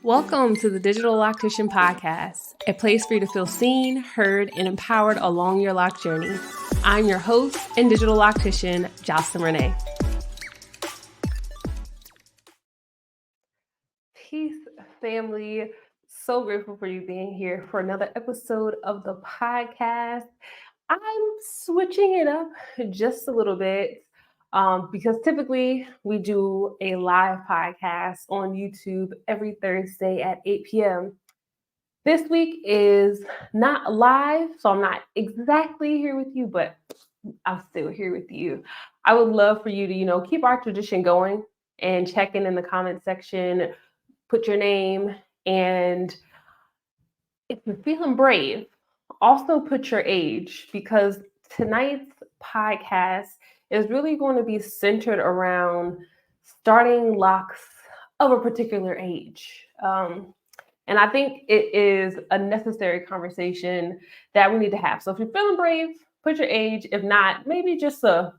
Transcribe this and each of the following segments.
Welcome to the Digital Loctician Podcast, a place for you to feel seen, heard, and empowered along your lock journey. I'm your host and digital loctician, Jocelyn Renee. Peace, family. So grateful for you being here for another episode of the podcast. I'm switching it up just a little bit because typically we do a live podcast on YouTube every Thursday at 8 p.m. This week is not live, so I'm not exactly here with you, but I'm still here with you. I would love for you to, keep our tradition going and check in the comment section, put your name, and if you're feeling brave, also put your age, because tonight's podcast is really going to be centered around starting locks of a particular age. And I think it is a necessary conversation that we need to have. So if you're feeling brave, put your age. If not, maybe just a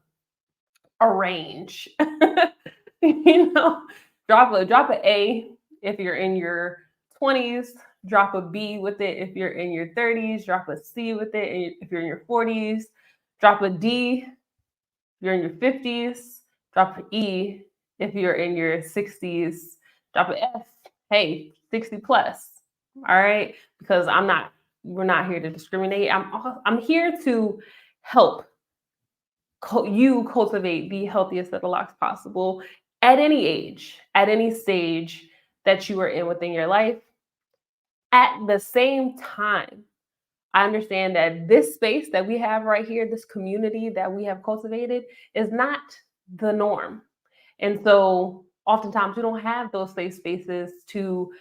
range. Drop an A if you're in your 20s, drop a B with it if you're in your 30s, drop a C with it if you're in your 40s, drop a D if you're in your 50s, drop an E if you're in your 60s, drop an F, hey, 60 plus. All right, because we're not here to discriminate. I'm here to help you cultivate the healthiest set of locks possible at any age, at any stage that you are in within your life. At the same time, I understand that this space that we have right here, this community that we have cultivated, is not the norm. And so oftentimes we don't have those safe spaces to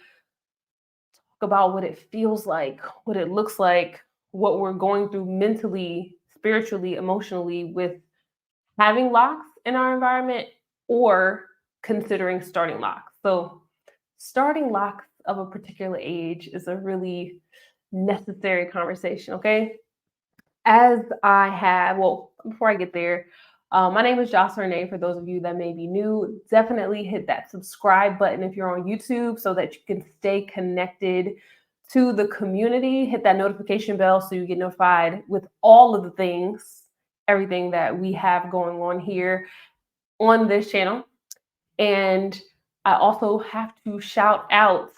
talk about what it feels like, what it looks like, what we're going through mentally, spiritually, emotionally with having locks in our environment or considering starting locks. So starting locks of a particular age is a really necessary conversation, okay? Before I get there, my name is Jocelyn Renee. For those of you that may be new, definitely hit that subscribe button if you're on YouTube so that you can stay connected to the community. Hit that notification bell so you get notified with all of the things, everything that we have going on here on this channel. And I also have to shout out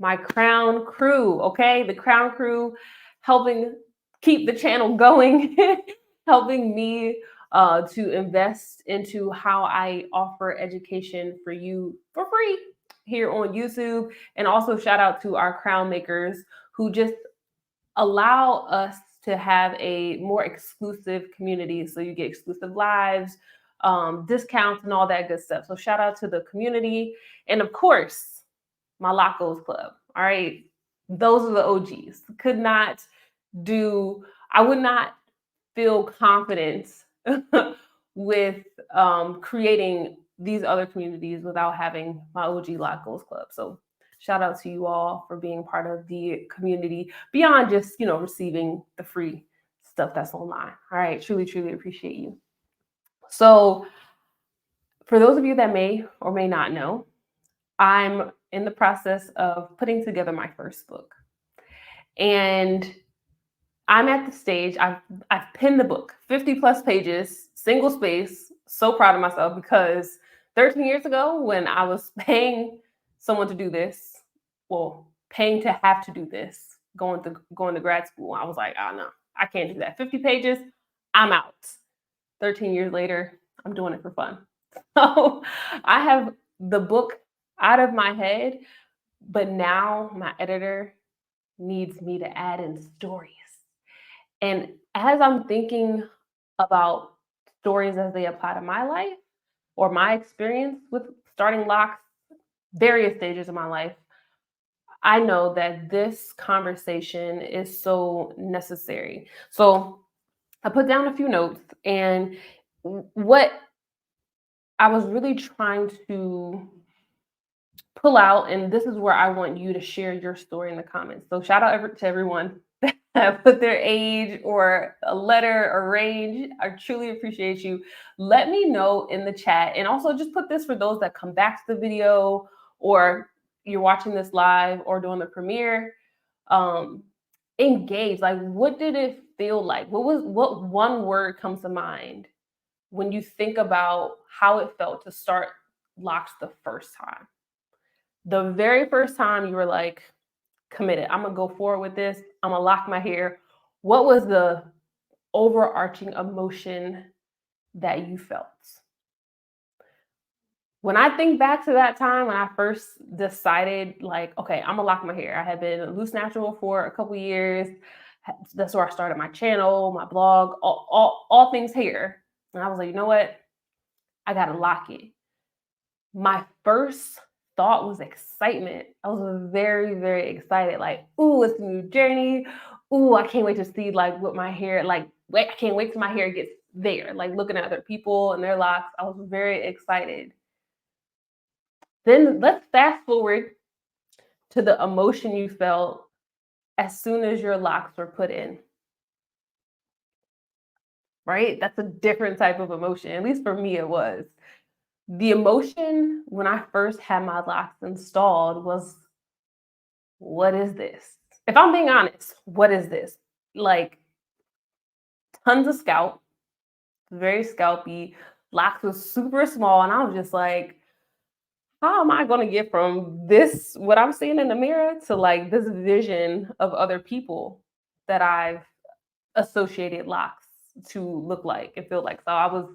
my Crown crew, okay? The Crown crew helping keep the channel going, helping me to invest into how I offer education for you for free here on YouTube. And also shout out to our crown makers who just allow us to have a more exclusive community. So you get exclusive lives, discounts, and all that good stuff. So shout out to the community. And of course, my Locos Club. All right. Those are the OGs. I would not feel confident with creating these other communities without having my OG Locos Club. So shout out to you all for being part of the community beyond just, receiving the free stuff that's online. All right. Truly, truly appreciate you. So for those of you that may or may not know, I'm in the process of putting together my first book. And I'm at the stage, I've penned the book, 50 plus pages, single space. So proud of myself because 13 years ago when I was paying someone to do this, paying to have to do this, going to grad school, I was like, oh no, I can't do that. 50 pages, I'm out. 13 years later, I'm doing it for fun. So I have the book out of my head, but now my editor needs me to add in stories. And as I'm thinking about stories as they apply to my life or my experience with starting locks, various stages of my life, I know that this conversation is so necessary. So I put down a few notes, and what I was really trying to pull out, and this is where I want you to share your story in the comments. So shout out to everyone that put their age or a letter or range. I truly appreciate you. Let me know in the chat, and also just put this for those that come back to the video or you're watching this live or doing the premiere, um, engage. Like, what did it feel like? What one word comes to mind when you think about how it felt to start Locs the first time? The very first time you were like, committed, I'm gonna go forward with this, I'm gonna lock my hair. What was the overarching emotion that you felt? When I think back to that time when I first decided, like, okay, I'm gonna lock my hair. I had been a loose natural for a couple years. That's where I started my channel, my blog, all things hair. And I was like, you know what? I gotta lock it. My first thought was excitement. I was very, very excited. Like, ooh, it's a new journey. Ooh, I can't wait to see like what my hair, like, wait, I can't wait till my hair gets there. Like looking at other people and their locks. I was very excited. Then let's fast forward to the emotion you felt as soon as your locks were put in, right? That's a different type of emotion. At least for me, it was. The emotion when I first had my locks installed was, what is this? If I'm being honest, what is this? Like tons of scalp, very scalpy. Locks was super small, and I was just like, how am I going to get from this, what I'm seeing in the mirror, to like this vision of other people that I've associated locks to look like and feel like? So I was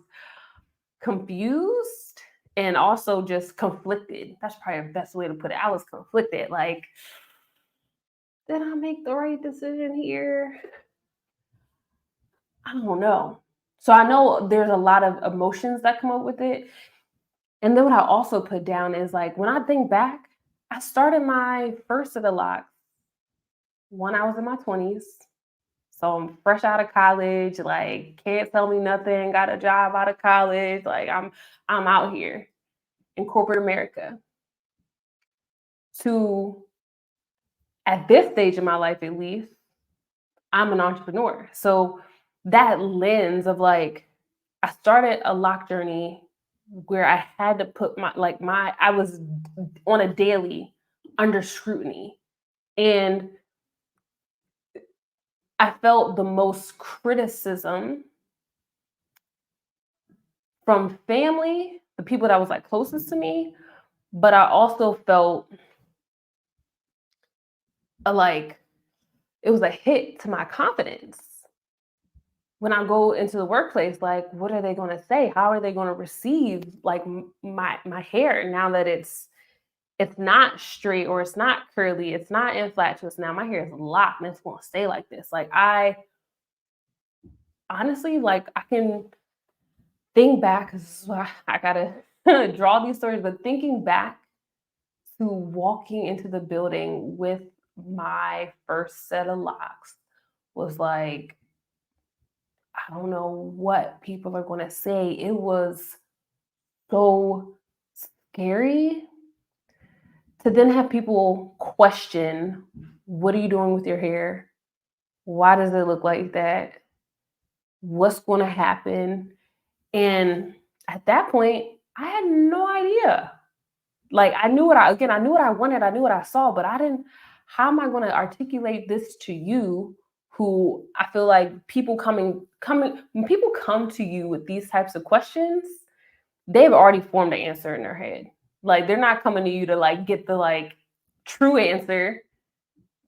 confused and also just conflicted. That's probably the best way to put it. I was conflicted. Like, did I make the right decision here? I don't know. So I know there's a lot of emotions that come up with it. And then what I also put down is like, when I think back, I started my first set of locks when I was in my 20s. So I'm fresh out of college, like can't tell me nothing, got a job out of college, like I'm out here in corporate America. To at this stage in my life at least, I'm an entrepreneur. So that lens of like, I started a lock journey where I had to put I was on a daily under scrutiny. And I felt the most criticism from family, the people that was like closest to me, but I also felt like it was a hit to my confidence when I go into the workplace. Like, what are they going to say? How are they going to receive like my hair now that it's not straight, or it's not curly, it's not in flat twists. Now my hair is locked and it's going to stay like this. Like, I honestly, like, I can think back, because I gotta draw these stories, but thinking back to walking into the building with my first set of locks was like, I don't know what people are going to say. It was so scary to then have people question, what are you doing with your hair? Why does it look like that? What's going to happen? And at that point, I had no idea. Like, I knew I knew what I wanted, I knew what I saw, but I didn't, how am I going to articulate this to you, who I feel like when people come to you with these types of questions, they've already formed an answer in their head. Like, they're not coming to you to like get the like true answer.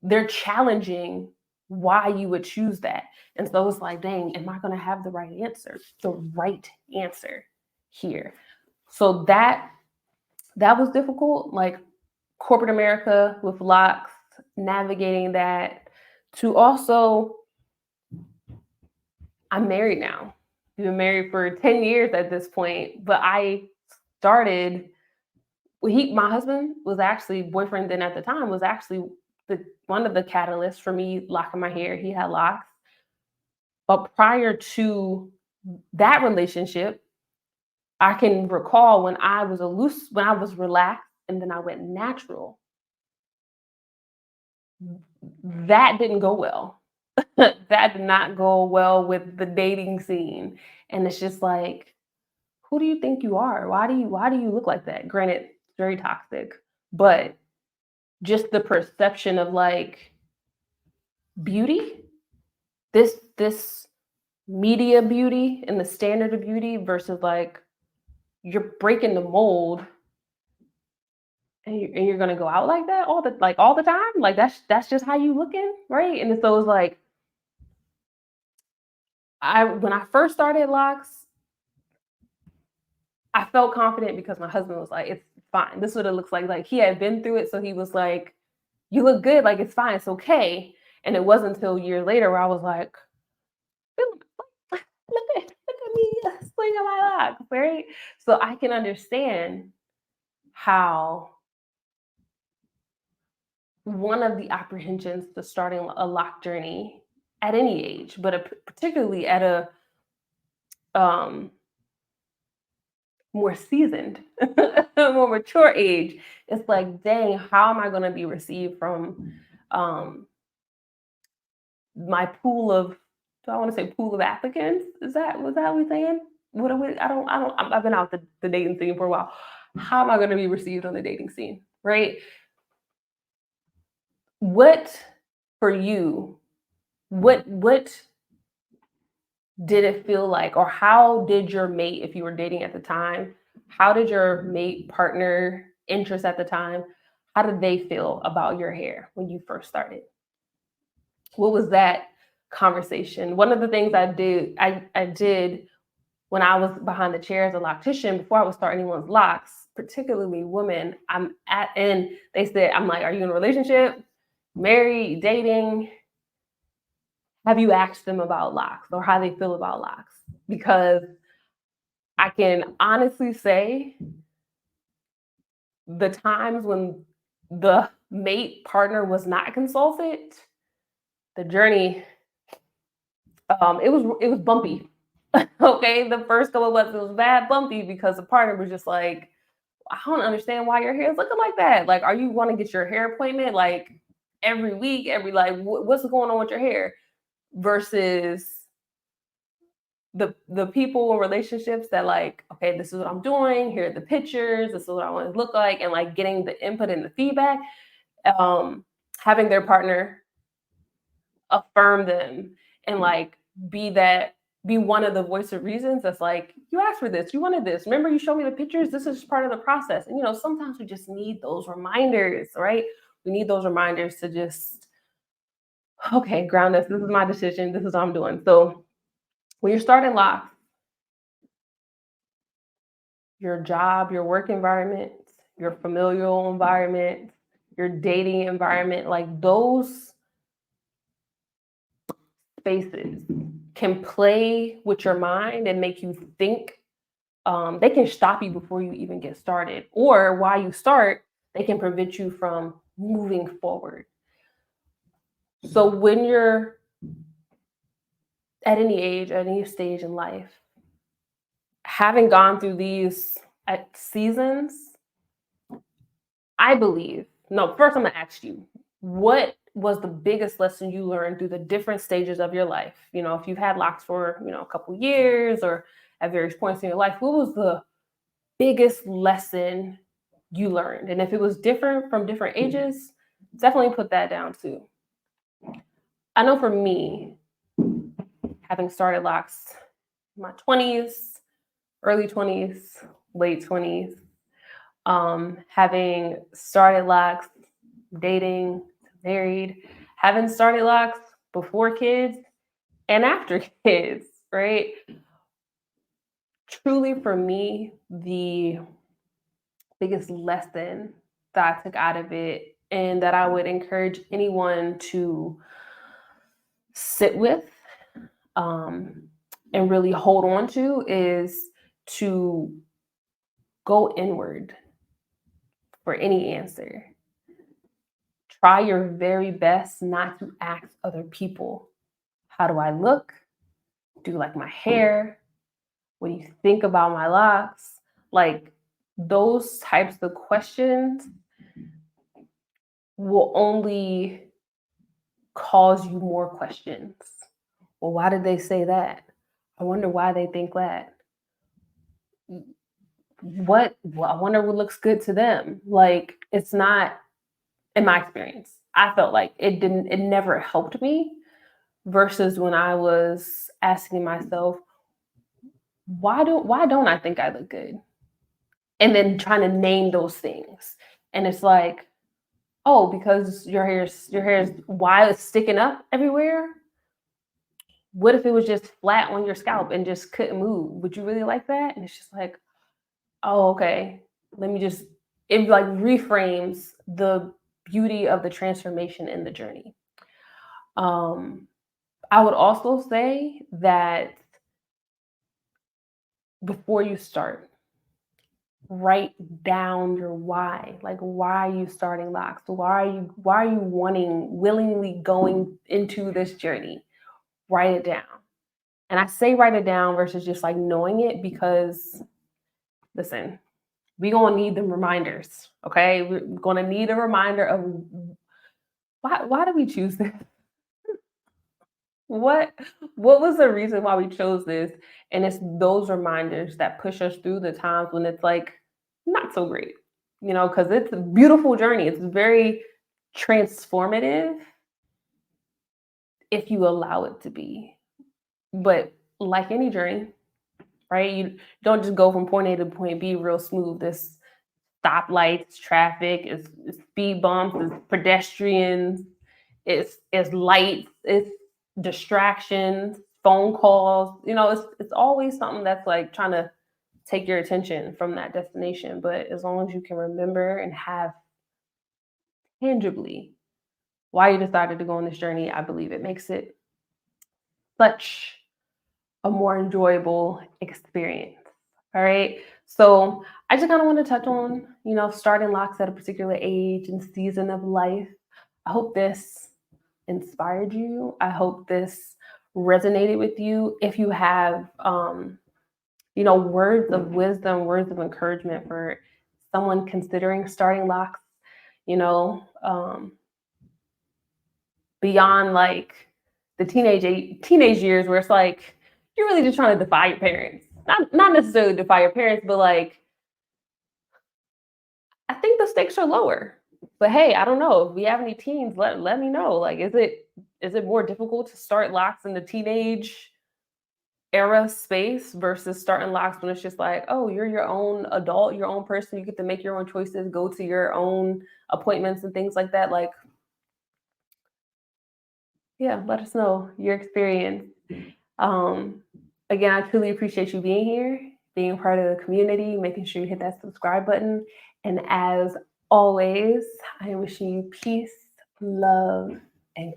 They're challenging why you would choose that. And so it's like, dang, am I going to have the right answer? The right answer here. So that was difficult. Like corporate America with locks, navigating that, to also, I'm married now. We've been married for 10 years at this point, but I started, my husband was actually, boyfriend then at the time, was actually one of the catalysts for me locking my hair. He had locks. But prior to that relationship, I can recall when when I was relaxed and then I went natural, that didn't go well. That did not go well with the dating scene. And it's just like, who do you think you are? Why do you look like that? Granted, it's very toxic, but just the perception of like beauty, this media beauty and the standard of beauty versus like you're breaking the mold and you're gonna go out like that all the time. Like that's just how you looking, right? And so it's like I when I first started locks, I felt confident because my husband was like, "It's fine. This is what it looks like." Like he had been through it, so he was like, "You look good. Like it's fine. It's okay." And it wasn't until years later where I was like, "Look at me swinging my locks," right? So I can understand how one of the apprehensions to starting a lock journey at any age, but particularly at a um, more seasoned, more mature age, it's like, dang, how am I going to be received from um, my pool of? Do I want to say pool of applicants? Was that what we're saying? What are we? I've been out the dating scene for a while. How am I going to be received on the dating scene? Right? What for you? What did it feel like, or how did your mate, if you were dating at the time, how did your mate, partner, interest at the time, how did they feel about your hair when you first started? What was that conversation? One of the things I did when I was behind the chair as a loctician before I would start anyone's locks, particularly women, and they said, I'm like, are you in a relationship, married, dating? Have you asked them about locks or how they feel about locks? Because I can honestly say the times when the mate partner was not consulted, the journey, it was bumpy. Okay, the first couple of months it was bad bumpy because the partner was just like, I don't understand why your hair is looking like that. Like, are you want to get your hair appointment like every week, every like what's going on with your hair? Versus the people in relationships that like, okay, this is what I'm doing, here are the pictures, this is what I want to look like, and like getting the input and the feedback, um having their partner affirm them and like be that be one of the voice of reasons that's like, you asked for this, you wanted this, remember you showed me the pictures, this is part of the process. And sometimes we just need those reminders, right? We need those reminders to just, okay, ground us, this is my decision, this is what I'm doing. So when you're starting locks, your job, your work environment, your familial environment, your dating environment, like those spaces can play with your mind and make you think. They can stop you before you even get started, or while you start, they can prevent you from moving forward. So when you're at any age, at any stage in life, having gone through these seasons, I believe. No, first I'm gonna ask you, what was the biggest lesson you learned through the different stages of your life? If you've had locks for, a couple years or at various points in your life, what was the biggest lesson you learned? And if it was different from different ages, definitely put that down too. I know for me, having started locks in my 20s, early 20s, late 20s, having started locks, dating, married, having started locks before kids and after kids, right? Truly, for me, the biggest lesson that I took out of it and that I would encourage anyone to sit with um, and really hold on to is to go inward for any answer. Try your very best not to ask other people, how do I look? Do you like my hair? What do you think about my locks? Like those types of questions will only cause you more questions. Well, why did they say that? I wonder why they think that. Well, I wonder what looks good to them. Like it's not in my experience. I felt like it never helped me versus when I was asking myself, why don't I think I look good? And then trying to name those things. And it's like, oh, because your hair's why it's sticking up everywhere. What if it was just flat on your scalp and just couldn't move? Would you really like that? And it's just like, oh, okay. Let me just it like reframes the beauty of the transformation in the journey. Um, I would also say that before you start, write down your why. Like, why are you starting Locks? Why are you wanting willingly going into this journey? Write it down. And I say write it down versus just like knowing it because listen, we gonna need them reminders. Okay. We're gonna need a reminder of why did we choose this? What what was the reason why we chose this? And it's those reminders that push us through the times when it's like not so great, because it's a beautiful journey. It's very transformative if you allow it to be. But like any journey, right? You don't just go from point A to point B real smooth. This stoplights, traffic, it's speed bumps, it's pedestrians, it's lights, it's distractions, phone calls. It's always something that's like trying to take your attention from that destination. But as long as you can remember and have tangibly why you decided to go on this journey, I believe it makes it such a more enjoyable experience. All right. So I just kind of want to touch on, starting Locks at a particular age and season of life. I hope this inspired you. I hope this resonated with you. If you have, words of wisdom, words of encouragement for someone considering starting Locks, you know, um, beyond like the teenage years where it's like you're really just trying to defy your parents. Not necessarily defy your parents, but like I think the stakes are lower. But hey, I don't know. If we have any teens, let me know. Like, is it more difficult to start Locks in the teenage era space versus starting Locks when it's just like, oh, you're your own adult, your own person. You get to make your own choices, go to your own appointments and things like that. Like, yeah, let us know your experience. Um, Again, I truly appreciate you being here, being part of the community, making sure you hit that subscribe button. And as always, I am wishing you peace, love, and